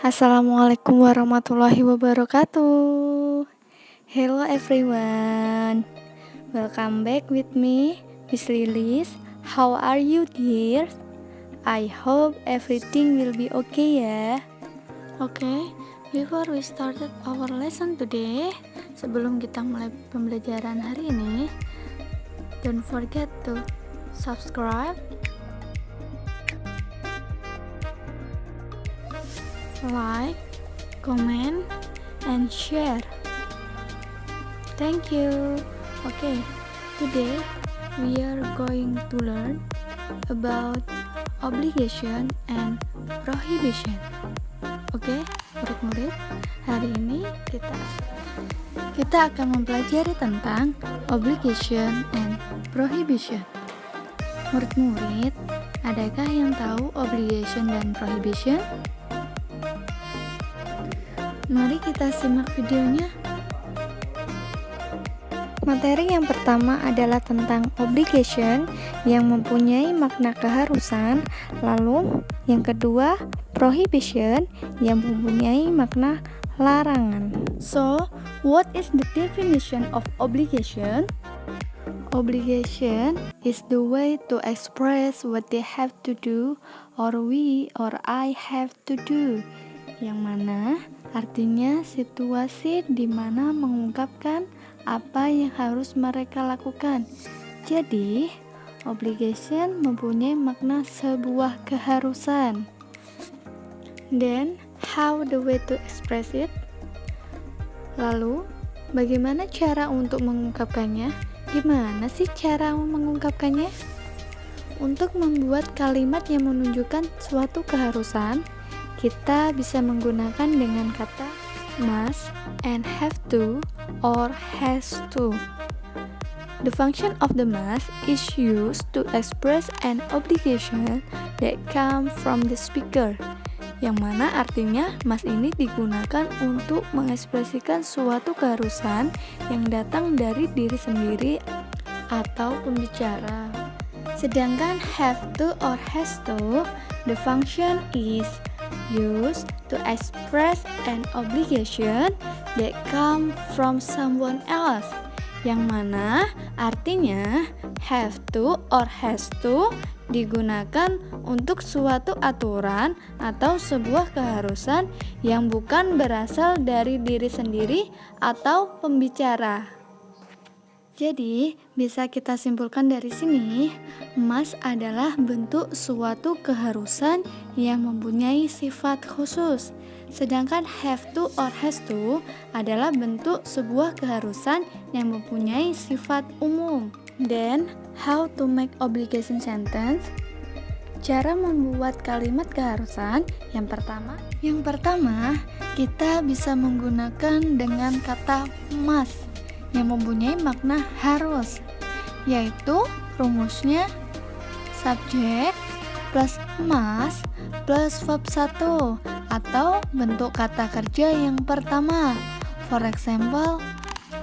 Assalamualaikum warahmatullahi wabarakatuh. Hello everyone. Welcome back with me, Miss Lilis. How are you, dear? I hope everything will be okay ya. Okay, before we started our lesson today, sebelum kita mulai pembelajaran hari ini, don't forget to subscribe, like, comment, and share. Thank you. Okay, today we are going to learn about obligation and prohibition. Oke, murid-murid, hari ini kita akan mempelajari tentang obligation and prohibition. Murid-murid, adakah yang tahu obligation dan prohibition? Mari kita simak videonya. Materi yang pertama adalah tentang obligation yang mempunyai makna keharusan, lalu yang kedua prohibition yang mempunyai makna larangan. So, what is the definition of obligation? Obligation is the way to express what they have to do or we or I have to do, yang mana artinya situasi di mana mengungkapkan apa yang harus mereka lakukan. Jadi, obligation mempunyai makna sebuah keharusan. Then, how the way to express it? Lalu, bagaimana cara untuk mengungkapkannya? Gimana sih cara mengungkapkannya? Untuk membuat kalimat yang menunjukkan suatu keharusan, kita bisa menggunakan dengan kata must and have to or has to. The function of the must is used to express an obligation that comes from the speaker, yang mana artinya must ini digunakan untuk mengekspresikan suatu keharusan yang datang dari diri sendiri atau pembicara. Sedangkan have to or has to, the function is used to express an obligation that come from someone else, yang mana artinya have to or has to digunakan untuk suatu aturan atau sebuah keharusan yang bukan berasal dari diri sendiri atau pembicara. Jadi, bisa kita simpulkan dari sini, must adalah bentuk suatu keharusan yang mempunyai sifat khusus. Sedangkan have to or has to adalah bentuk sebuah keharusan yang mempunyai sifat umum. Then, how to make obligation sentence? Cara membuat kalimat keharusan yang pertama, kita bisa menggunakan dengan kata must yang mempunyai makna harus, yaitu rumusnya subjek plus must plus verb 1 atau bentuk kata kerja yang pertama. For example,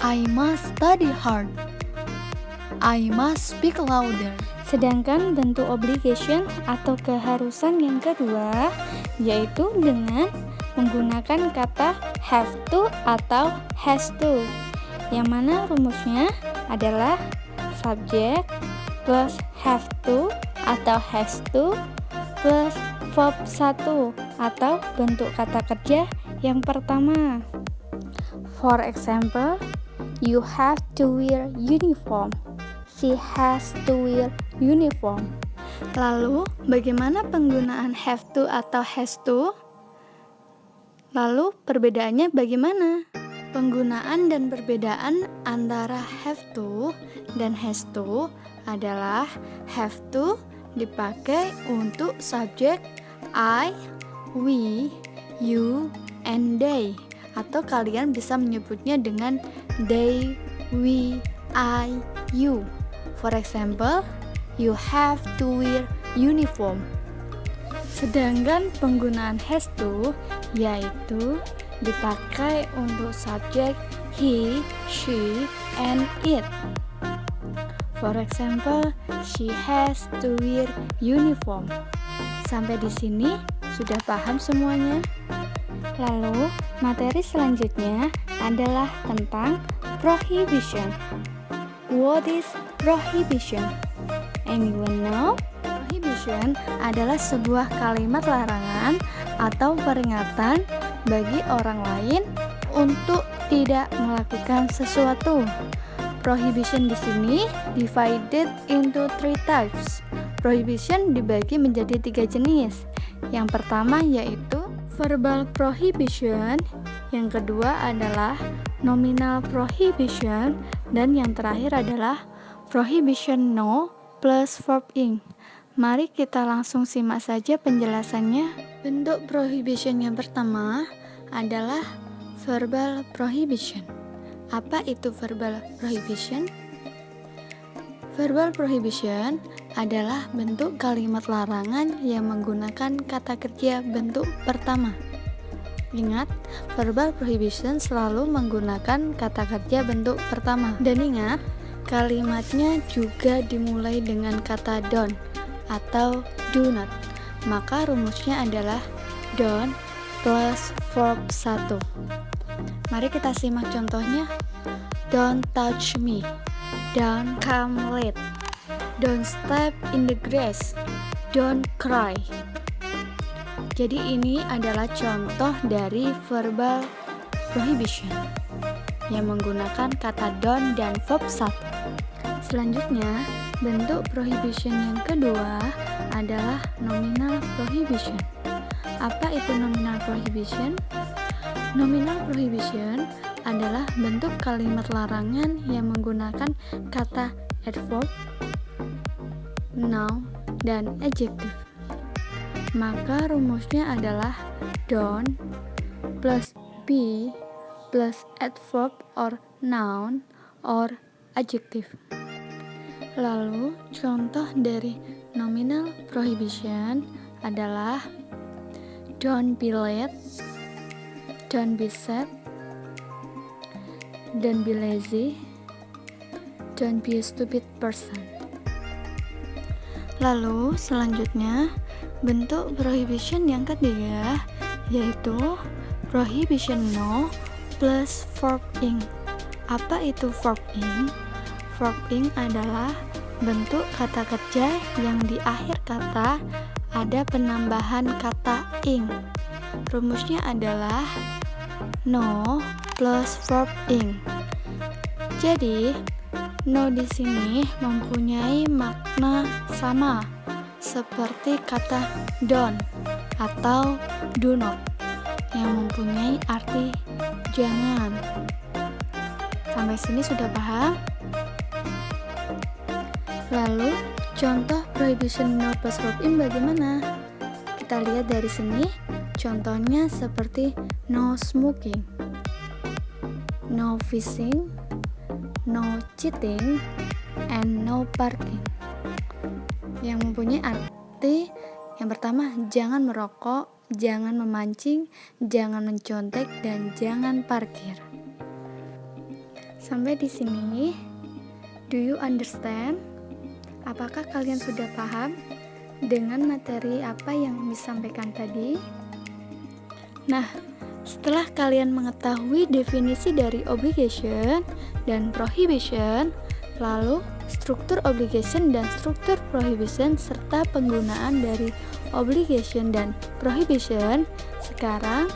I must study hard, I must speak louder. Sedangkan bentuk obligation atau keharusan yang kedua yaitu dengan menggunakan kata have to atau has to, yang mana rumusnya adalah subjek plus have to atau has to plus verb 1 atau bentuk kata kerja yang pertama. For example, you have to wear uniform, she has to wear uniform. Lalu, bagaimana penggunaan have to atau has to? Lalu, perbedaannya bagaimana? Penggunaan dan perbedaan antara have to dan has to adalah have to dipakai untuk subjek I, we, you, and they, atau kalian bisa menyebutnya dengan they, we, I, you. For example, you have to wear uniform. Sedangkan penggunaan has to yaitu dipakai untuk subjek he, she, and it. For example, she has to wear uniform. Sampai di sini sudah paham semuanya? Lalu, materi selanjutnya adalah tentang prohibition. What is prohibition? Anyone know? Prohibition adalah sebuah kalimat larangan atau peringatan bagi orang lain untuk tidak melakukan sesuatu. Prohibition di sini divided into 3 types. Prohibition dibagi menjadi 3 jenis. Yang pertama yaitu verbal prohibition, yang kedua adalah nominal prohibition, dan yang terakhir adalah prohibition no plus verb ing. Mari kita langsung simak saja penjelasannya. Bentuk prohibition yang pertama adalah verbal prohibition. Apa itu verbal prohibition? Verbal prohibition adalah bentuk kalimat larangan yang menggunakan kata kerja bentuk pertama. Ingat, verbal prohibition selalu menggunakan kata kerja bentuk pertama. Dan ingat, kalimatnya juga dimulai dengan kata don't atau do not. Maka rumusnya adalah don't plus verb 1. Mari kita simak contohnya. Don't touch me. Don't come late. Don't step in the grass. Don't cry. Jadi ini adalah contoh dari verbal prohibition yang menggunakan kata don't dan verb 1. Selanjutnya, bentuk prohibition yang kedua adalah nominal prohibition. Apa itu nominal prohibition? Nominal prohibition adalah bentuk kalimat larangan yang menggunakan kata adverb, noun, dan adjective. Maka rumusnya adalah don't plus be plus adverb or noun or adjective. Lalu contoh dari nominal prohibition adalah don't be late, don't be sad, don't be lazy, don't be a stupid person. Lalu selanjutnya bentuk prohibition yang ketiga yaitu prohibition no plus verb ing. Apa itu verb ing? Verb ing adalah bentuk kata kerja yang di akhir kata ada penambahan kata ing. Rumusnya adalah no plus verb ing. Jadi, no di sini mempunyai makna sama seperti kata don't atau do not yang mempunyai arti jangan. Sampai sini sudah paham? Lalu, contoh prohibition no plus verb ing bagaimana? Kita lihat dari sini, contohnya seperti no smoking, no fishing, no cheating, and no parking. Yang mempunyai arti yang pertama, jangan merokok, jangan memancing, jangan mencontek, dan jangan parkir. Sampai di sini, do you understand? Apakah kalian sudah paham dengan materi apa yang disampaikan tadi? Nah, setelah kalian mengetahui definisi dari obligation dan prohibition, lalu struktur obligation dan struktur prohibition serta penggunaan dari obligation dan prohibition, sekarang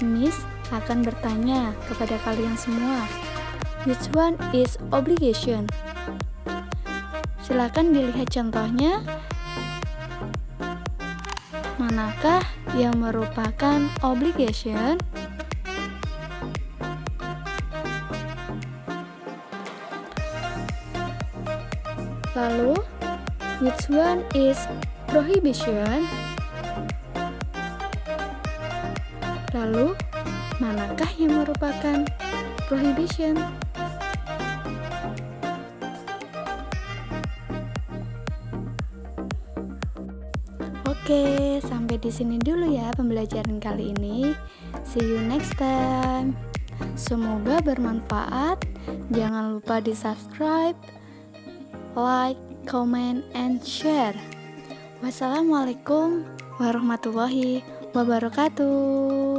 Miss akan bertanya kepada kalian semua, which one is obligation? Silakan dilihat contohnya. Manakah yang merupakan obligation? Lalu, which one is prohibition? Lalu, manakah yang merupakan prohibition? Oke, sampai di sini dulu ya pembelajaran kali ini. See you next time. Semoga bermanfaat. Jangan lupa di-subscribe, like, comment, and share. Wassalamualaikum warahmatullahi wabarakatuh.